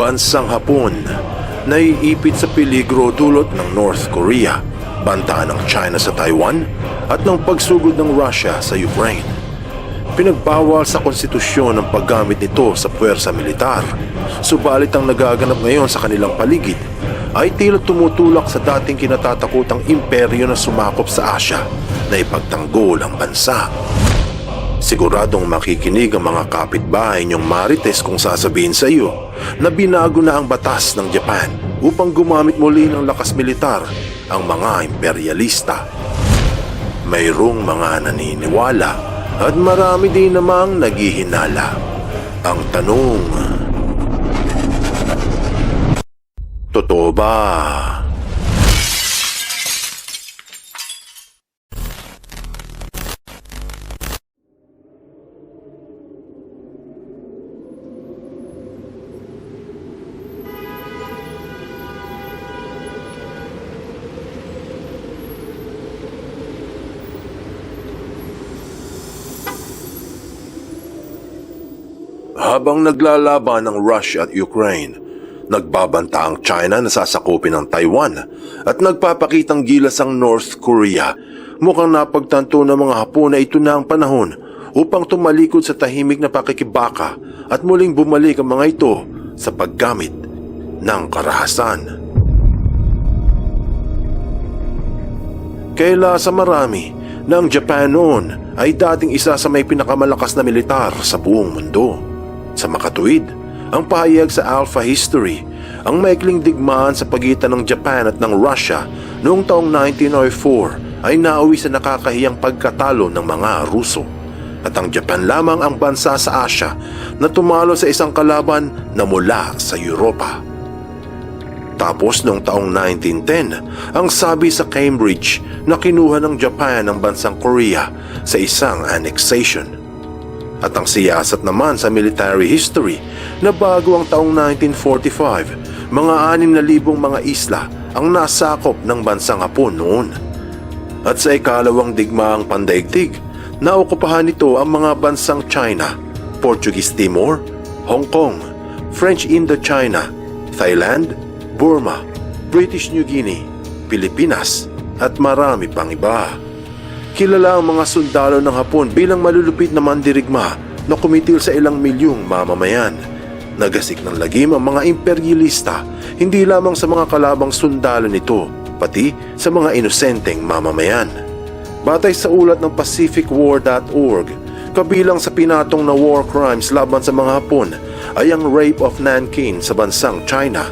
bansang Hapon naiipit sa peligro dulot ng North Korea, banta ng China sa Taiwan at ng pagsugod ng Russia sa Ukraine. Pinagbawal sa konstitusyon ang paggamit nito sa puwersa militar, subalit ang nagaganap ngayon sa kanilang paligid ay tila tumutulak sa dating kinatatakutang imperyo na sumakop sa Asya na ipagtanggol ang bansa. Siguradong makikinig ang mga kapitbahay niyong Marites kung sasabihin sa iyo na binago na ang batas ng Japan upang gumamit muli ng lakas militar ang mga imperialista. Mayroong mga naniniwala at marami din namang naghihinala. Ang tanong, totoo ba? Habang naglalaban ang Russia at Ukraine, nagbabanta ang China na sasakupin ang Taiwan at nagpapakitang gilas ang North Korea. Mukhang napagtanto ng mga Hapon na ito na ang panahon upang tumalikod sa tahimik na pakikibaka at muling bumalik ang mga ito sa paggamit ng karahasan. Kaila sa marami na ang Japan noon ay dating isa sa may pinakamalakas na militar sa buong mundo. Sa makatuwid, ang pahayag sa Alpha History, ang maikling digmaan sa pagitan ng Japan at ng Russia noong taong 1904 ay nauwi sa nakakahiyang pagkatalo ng mga Ruso. At ang Japan lamang ang bansa sa Asya na tumalo sa isang kalaban na mula sa Europa. Tapos noong taong 1910, ang sabi sa Cambridge na kinuha ng Japan ang bansang Korea sa isang annexation. At ang siyasat naman sa military history na bago ang taong 1945, mga 6,000 mga isla ang nasakop ng bansang Hapon noon. At sa ikalawang digmaang pandaigdig, naokupahan nito ang mga bansang China, Portuguese Timor, Hong Kong, French Indochina, Thailand, Burma, British New Guinea, Pilipinas at marami pang iba. Kilala ang mga sundalo ng Hapon bilang malulupit na mandirigma na kumitil sa ilang milyong mamamayan. Nagasik ng lagim ang mga imperialista, hindi lamang sa mga kalabang sundalo nito, pati sa mga inosenteng mamamayan. Batay sa ulat ng pacificwar.org, kabilang sa pinatong na war crimes laban sa mga Hapon ay ang Rape of Nanking sa bansang China,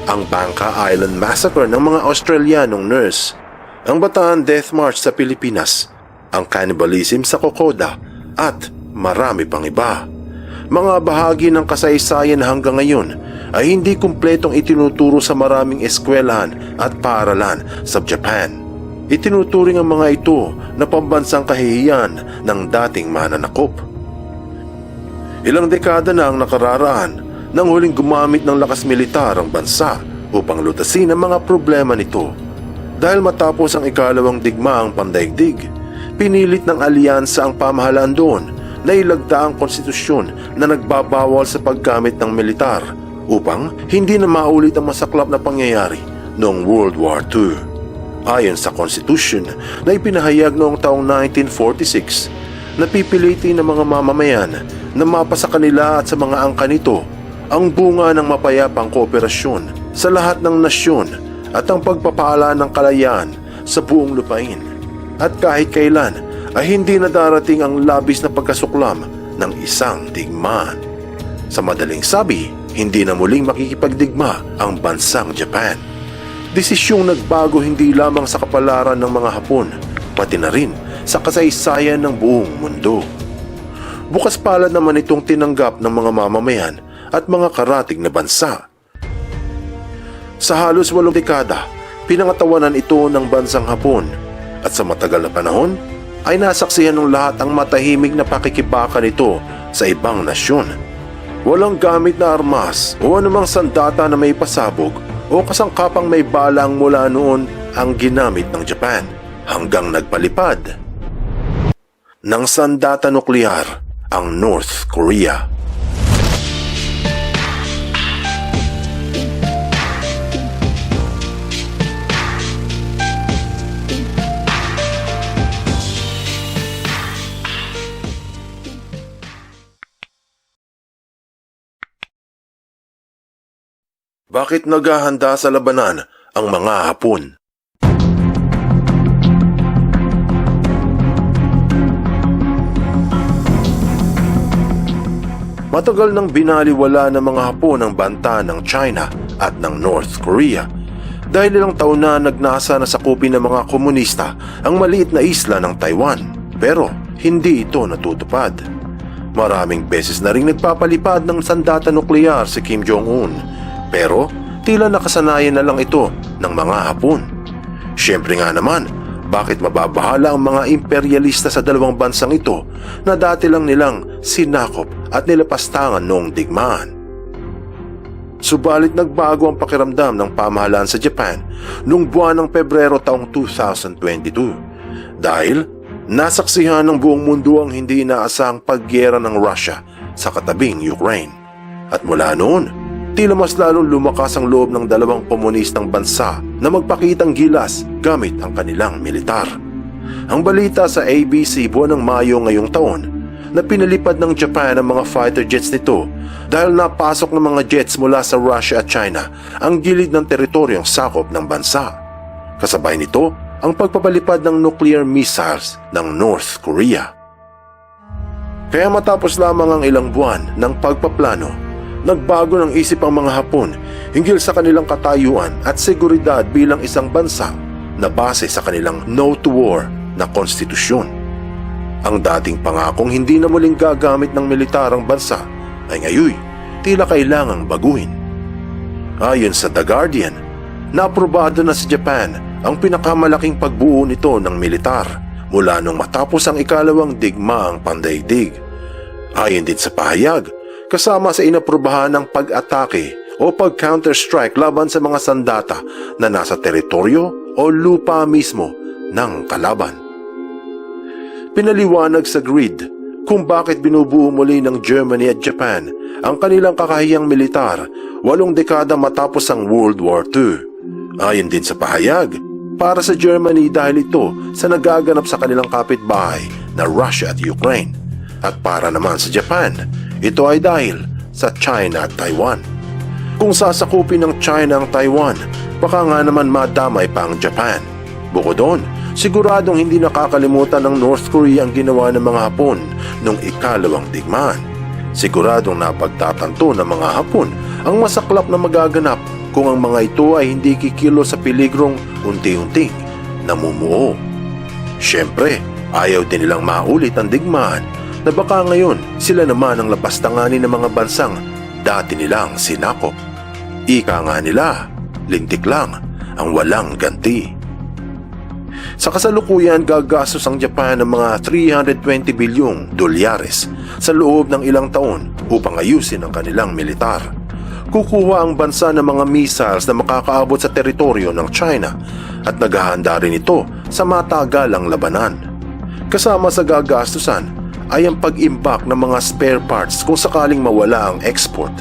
ang Bangka Island Massacre ng mga Australianong nurse, ang Bataan Death March sa Pilipinas, ang cannibalism sa Kokoda, at marami pang iba. Mga bahagi ng kasaysayan hanggang ngayon ay hindi kumpletong itinuturo sa maraming eskwelahan at paaralan sa Japan. Itinuturing ang mga ito na pambansang kahihiyan ng dating mananakop. Ilang dekada na ang nakararaan nang huling gumamit ng lakas militar ang bansa upang lutasin ang mga problema nito. Dahil matapos ang ikalawang digmaang pandaigdig, pinilit ng alyansa ang pamahalaan doon na ilagda ang konstitusyon na nagbabawal sa paggamit ng militar upang hindi na maulit ang masaklap na pangyayari noong World War II. Ayon sa konstitusyon na ipinahayag noong taong 1946, napipilitin ng mga mamamayan na mapasa kanila at sa mga angka nito ang bunga ng mapayapang kooperasyon sa lahat ng nasyon at ang pagpapala ng kalayaan sa buong lupain. At kahit kailan ay hindi na darating ang labis na pagkasuklam ng isang digmaan. Sa madaling sabi, hindi na muling makikipagdigma ang bansang Japan. Desisyong nagbago hindi lamang sa kapalaran ng mga Hapon, pati na rin sa kasaysayan ng buong mundo. Bukas palad naman itong tinanggap ng mga mamamayan at mga karatig na bansa. Sa halos 8 dekada, pinangatawanan ito ng bansang Hapon at sa matagal na panahon ay nasaksihan ng lahat ang matahimik na pakikibaka nito sa ibang nasyon. Walang gamit na armas o anumang sandata na may pasabog o kasangkapang may balang mula noon ang ginamit ng Japan hanggang nagpalipad ng sandata nuklear ang North Korea. Bakit naghahanda sa labanan ang mga Hapon? Matagal nang binaliwala ng mga Hapon ang banta ng China at ng North Korea dahil ilang taon na nagnasa na sakupin ng mga komunista ang maliit na isla ng Taiwan, pero hindi ito natutupad. Maraming beses na ring nagpapalipad ng sandata nukleyar si Kim Jong-un, pero tila nakasanayan na lang ito ng mga Hapon. Siyempre nga naman, bakit mababahala ang mga imperialista sa dalawang bansang ito na dati lang nilang sinakop at nilapastangan noong digmaan? Subalit nagbago ang pakiramdam ng pamahalaan sa Japan noong buwan ng Pebrero taong 2022 dahil nasaksihan ng buong mundo ang hindi inaasahang paggiyera ng Russia sa katabing Ukraine. At mula noon, tila mas lalong lumakas ang loob ng dalawang komunistang bansa na magpakitang gilas gamit ang kanilang militar. Ang balita sa ABC buwan ng Mayo ngayong taon na pinalipad ng Japan ang mga fighter jets nito dahil napasok ng mga jets mula sa Russia at China ang gilid ng teritoryong sakop ng bansa. Kasabay nito ang pagpapalipad ng nuclear missiles ng North Korea. Kaya matapos lamang ang ilang buwan ng pagpaplano, nagbago ng isip ang mga Hapon hinggil sa kanilang katayuan at seguridad bilang isang bansa na base sa kanilang no to war na konstitusyon. Ang dating pangakong hindi na muling gagamit ng militar ang bansa ay ngayon tila kailangang baguhin. Ayon sa The Guardian, naaprobado na sa Japan ang pinakamalaking pagbuo nito ng militar mula nung matapos ang ikalawang digmaang pandaigdig. Ayon din sa pahayag, kasama sa inaprubahan ng pag-atake o pag-counter-strike laban sa mga sandata na nasa teritoryo o lupa mismo ng kalaban. Pinaliwanag sa Grid kung bakit binubuo muli ng Germany at Japan ang kanilang kakahiyang militar 8 dekada matapos ang World War II. Ayon din sa pahayag, para sa Germany dahil ito sa nagaganap sa kanilang kapitbahay na Russia at Ukraine. At para naman sa Japan, ito ay dahil sa China at Taiwan. Kung sasakupin ng China ang Taiwan, baka nga naman madamay pa ang Japan. Bukod doon, siguradong hindi nakakalimutan ng North Korea ang ginawa ng mga Hapon noong ikalawang digmaan. Siguradong napagtatanto ng mga Hapon ang masaklap na magaganap kung ang mga ito ay hindi kikilo sa peligrong unti-unting namumuo. Siyempre, ayaw din nilang maulit ang digmaan na baka ngayon sila naman ang lapastanganin ng mga bansang dati nilang sinakop. Ika nga nila, lintik lang ang walang ganti. Sa kasalukuyan, gagastos ang Japan ng mga 320 bilyong dolyares sa loob ng ilang taon upang ayusin ang kanilang militar. Kukuha ang bansa ng mga missiles na makakaabot sa teritoryo ng China at naghahanda rin ito sa matagalang labanan. Kasama sa gagastusan ay ang pag-imbak ng mga spare parts kung sakaling mawala ang export.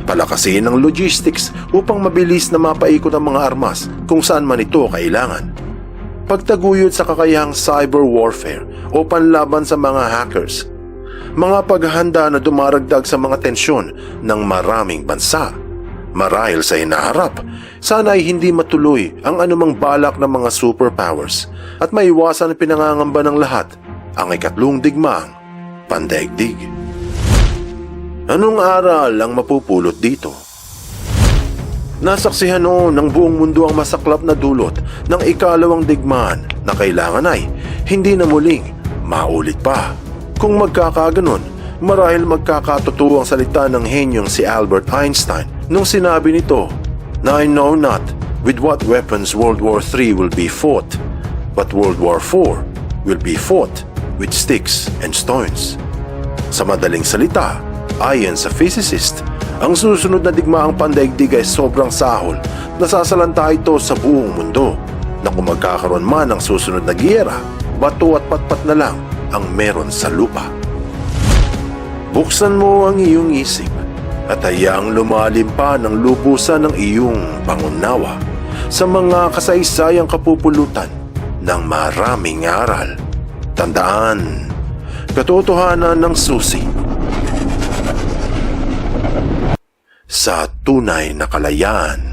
Palakasin ang logistics upang mabilis na mapaikot ang mga armas kung saan man ito kailangan. Pagtaguyod sa kakayahang cyber warfare o panlaban sa mga hackers. Mga paghahanda na dumaragdag sa mga tensyon ng maraming bansa. Marahil sa hinaharap, sana ay hindi matuloy ang anumang balak ng mga superpowers at maiwasan ang pinangangamba ng lahat, ang ikatlong digmaang pandaigdig. Anong aral ang mapupulot dito? Nasaksihan noon ng buong mundo ang masaklap na dulot ng ikalawang digmaan na kailangan ay hindi na muling maulit pa. Kung magkakaganon, marahil magkakatotoo ang salita ng henyong si Albert Einstein nung sinabi nito na I know not with what weapons World War III will be fought, but World War IV will be fought with sticks and stones. Sa madaling salita, ayon sa physicist, ang susunod na digmaang pandaigdig ay sobrang sahol na sasalanta ito sa buong mundo na kung magkakaroon man ng susunod na giyera, bato at patpat na lang ang meron sa lupa. Buksan mo ang iyong isip at hayaang lumalim pa ng lubusan ng iyong pangunawa sa mga kasaysayang kapupulutan ng maraming aral. Tandaan, katotohanan ng susi. sa tunay na kalayaan.